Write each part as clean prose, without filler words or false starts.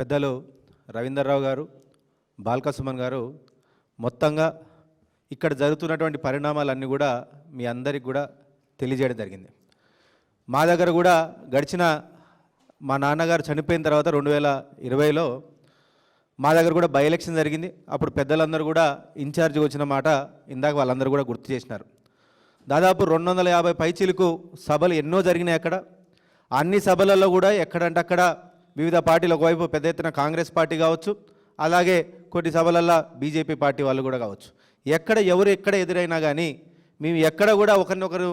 పెద్దలు రవీందర్రావు గారు, బాల్కసుమన్ గారు మొత్తంగా ఇక్కడ జరుగుతున్నటువంటి పరిణామాలన్నీ కూడా మీ అందరికి కూడా తెలియజేయడం జరిగింది. మా దగ్గర కూడా గడిచిన మా నాన్నగారు చనిపోయిన తర్వాత 2020లో మా దగ్గర కూడా బై ఎలక్షన్ జరిగింది. అప్పుడు పెద్దలందరూ కూడా ఇన్ఛార్జ్గా వచ్చిన మాట ఇందాక వాళ్ళందరూ కూడా గుర్తు చేసినారు. దాదాపు 250 పైచీలకు సభలు ఎన్నో జరిగినాయి. అక్కడ అన్ని సభలలో కూడా ఎక్కడంటే అక్కడ వివిధ పార్టీలు, ఒకవైపు పెద్ద ఎత్తున కాంగ్రెస్ పార్టీ కావచ్చు, అలాగే కొన్ని సభలల్లో బీజేపీ పార్టీ వాళ్ళు కూడా కావచ్చు. ఎక్కడ ఎవరు ఎక్కడ ఎదురైనా కానీ మేము ఎక్కడ కూడా ఒకరినొకరు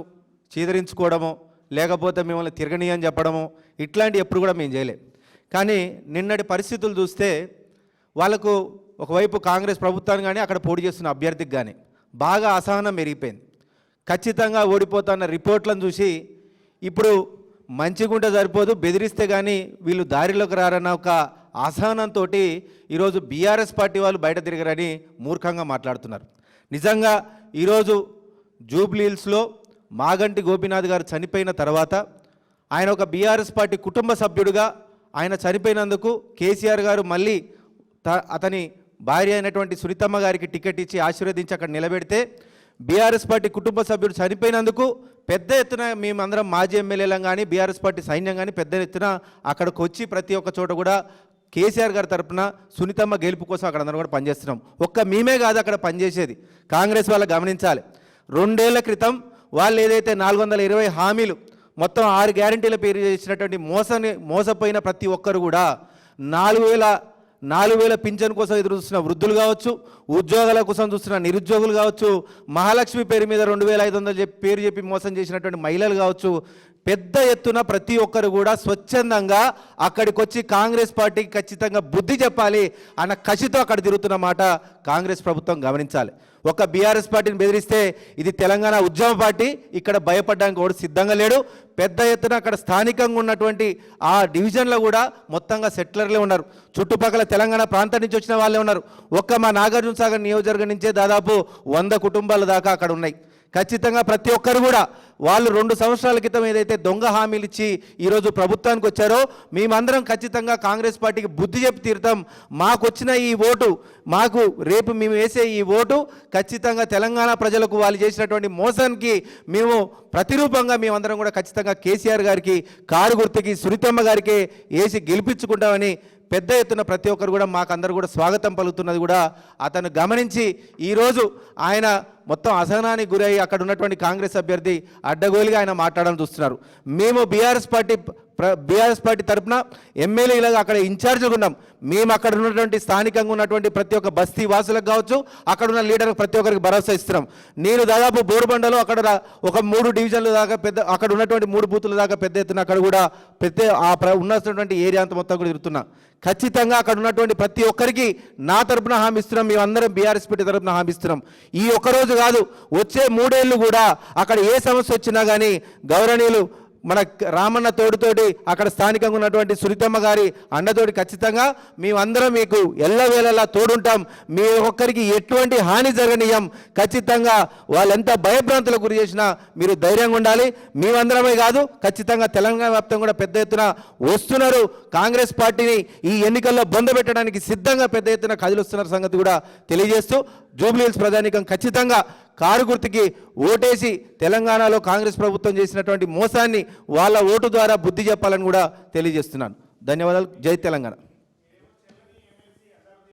చీదరించుకోవడమో లేకపోతే మిమ్మల్ని తిరగనీయని చెప్పడమో ఇట్లాంటి ఎప్పుడు కూడా మేము చేయలేం. కానీ నిన్నటి పరిస్థితులు చూస్తే వాళ్ళకు ఒకవైపు కాంగ్రెస్ ప్రభుత్వాన్ని కానీ అక్కడ పోటీ చేస్తున్న అభ్యర్థికి కానీ బాగా అసహనం పెరిగిపోయింది. ఖచ్చితంగా ఓడిపోతున్న రిపోర్ట్లను చూసి ఇప్పుడు మంచిగుంటే సరిపోదు, బెదిరిస్తే కానీ వీళ్ళు దారిలోకి రారన్న ఒక అసహనంతో ఈరోజు బీఆర్ఎస్ పార్టీ వాళ్ళు బయట తిరగరని మూర్ఖంగా మాట్లాడుతున్నారు. నిజంగా ఈరోజు జూబ్లీహిల్స్లో మాగంటి గోపీనాథ్ గారు చనిపోయిన తర్వాత ఆయన ఒక బీఆర్ఎస్ పార్టీ కుటుంబ సభ్యుడిగా ఆయన చనిపోయినందుకు కేసీఆర్ గారు మళ్ళీ అతని భార్య అయినటువంటి సునీతమ్మ గారికి టికెట్ ఇచ్చి ఆశీర్వదించి అక్కడ నిలబెడితే బీఆర్ఎస్ పార్టీ కుటుంబ సభ్యుడు చనిపోయినందుకు పెద్ద ఎత్తున మేమందరం మాజీ ఎమ్మెల్యేలం కానీ బీఆర్ఎస్ పార్టీ సైన్యం కానీ పెద్ద ఎత్తున అక్కడికి వచ్చి ప్రతి ఒక్క చోట కూడా కేసీఆర్ గారి తరఫున సునీతమ్మ గెలుపు కోసం అక్కడ అందరం కూడా పనిచేస్తున్నాం. ఒక్క మేమే కాదు అక్కడ పనిచేసేది, కాంగ్రెస్ వాళ్ళు గమనించాలి. 2 ఏళ్ల క్రితం వాళ్ళు ఏదైతే 420 హామీలు మొత్తం 6 గ్యారంటీల పేరు చేసినటువంటి మోసపోయిన ప్రతి ఒక్కరు కూడా 4,000 పింఛన్ కోసం ఎదురు చూస్తున్న వృద్ధులు కావచ్చు, ఉద్యోగాల కోసం చూస్తున్న నిరుద్యోగులు కావచ్చు, మహాలక్ష్మి పేరు మీద 2,500 పేరు చెప్పి మోసం చేసినటువంటి మహిళలు కావచ్చు, పెద్ద ఎత్తున ప్రతి ఒక్కరు కూడా స్వచ్ఛందంగా అక్కడికి వచ్చి కాంగ్రెస్ పార్టీకి ఖచ్చితంగా బుద్ధి చెప్పాలి అన్న కసితో అక్కడ తిరుగుతున్న మాట కాంగ్రెస్ ప్రభుత్వం గమనించాలి. ఒక బీఆర్ఎస్ పార్టీని బెదిరిస్తే ఇది తెలంగాణ ఉద్యమ పార్టీ, ఇక్కడ భయపడడానికి కూడా సిద్ధంగా లేడు. పెద్ద ఎత్తున అక్కడ స్థానికంగా ఉన్నటువంటి ఆ డివిజన్లో కూడా మొత్తంగా సెటిలర్లే ఉన్నారు, చుట్టుపక్కల తెలంగాణ ప్రాంతం నుంచి వచ్చిన వాళ్ళే ఉన్నారు. ఒక్క మా నాగార్జున సాగర్ నియోజకవర్గం నుంచే దాదాపు 100 కుటుంబాల దాకా అక్కడ ఉన్నాయి. ఖచ్చితంగా ప్రతి ఒక్కరు కూడా వాళ్ళు 2 సంవత్సరాల క్రితం ఏదైతే దొంగ హామీలు ఇచ్చి ఈరోజు ప్రభుత్వానికి వచ్చారో మేమందరం ఖచ్చితంగా కాంగ్రెస్ పార్టీకి బుద్ధి చెప్పి తీరుతాం. మాకు వచ్చిన ఈ ఓటు, మాకు రేపు మేము వేసే ఈ ఓటు ఖచ్చితంగా తెలంగాణ ప్రజలకు వాళ్ళు చేసినటువంటి మోసానికి మేము ప్రతిరూపంగా మేమందరం కూడా ఖచ్చితంగా కేసీఆర్ గారికి, కారు గుర్తుకి, సునీతమ్మ గారికి వేసి గెలిపించుకుంటామని పెద్ద ఎత్తున ప్రతి ఒక్కరు కూడా మాకందరూ కూడా స్వాగతం పలుకుతున్నది కూడా అతను గమనించి ఈరోజు ఆయన మొత్తం అసహనానికి గురై అక్కడ ఉన్నటువంటి కాంగ్రెస్ అభ్యర్థి అడ్డగోలుగా ఆయన మాట్లాడడం చూస్తున్నారు. మేము బీఆర్ఎస్ పార్టీ తరఫున ఎమ్మెల్యేలుగా అక్కడ ఇన్ఛార్జ్గా ఉన్నాం. మేము అక్కడ ఉన్నటువంటి స్థానికంగా ఉన్నటువంటి ప్రతి ఒక్క బస్తీ వాసులకు కావచ్చు, అక్కడ ఉన్న లీడర్కి ప్రతి ఒక్కరికి భరోసా ఇస్తున్నాం. నేను దాదాపు బోరుబండలో అక్కడ ఒక 3 డివిజన్ల దాకా అక్కడ ఉన్నటువంటి 3 బూతుల దాకా పెద్ద ఎత్తున అక్కడ కూడా ఉన్నటువంటి ఏరియా అంతా మొత్తం కూడా తిరుగుతున్నా. ఖచ్చితంగా అక్కడ ఉన్నటువంటి ప్రతి ఒక్కరికి నా తరపున హామీ ఇస్తున్నాం, మేమందరం బీఆర్ఎస్ పార్టీ తరపున హామీ ఇస్తున్నాం. ఈ ఒక్కరోజు కాదు, వచ్చే 3 ఏళ్ళు కూడా అక్కడ ఏ సమస్య వచ్చినా కానీ గౌరవనీయులు మన రామన్న తోడుతోటి అక్కడ స్థానికంగా ఉన్నటువంటి సునీతమ్మ గారి అండతోటి ఖచ్చితంగా మేమందరం మీకు ఎల్లవేళలా తోడుంటాం. మీ ఒక్కరికి ఎటువంటి హాని జరగనీయం. ఖచ్చితంగా వాళ్ళు ఎంత భయభ్రాంతులకు గురి చేసినా మీరు ధైర్యంగా ఉండాలి. మేమందరమే కాదు, ఖచ్చితంగా తెలంగాణ వ్యాప్తంగా కూడా పెద్ద ఎత్తున వస్తున్నారు. కాంగ్రెస్ పార్టీని ఈ ఎన్నికల్లో బొందబెట్టడానికి సిద్ధంగా పెద్ద ఎత్తున కదిలిస్తున్న సంగతి కూడా తెలియజేస్తూ జూబ్లీహిల్స్ ప్రజానీకం ఖచ్చితంగా కారు గుర్తుకి ఓటేసి తెలంగాణలో కాంగ్రెస్ ప్రభుత్వం చేసినటువంటి మోసాన్ని వాళ్ళ ఓటు ద్వారా బుద్ధి చెప్పాలని కూడా తెలియజేస్తున్నాను. ధన్యవాదాలు. జై తెలంగాణ.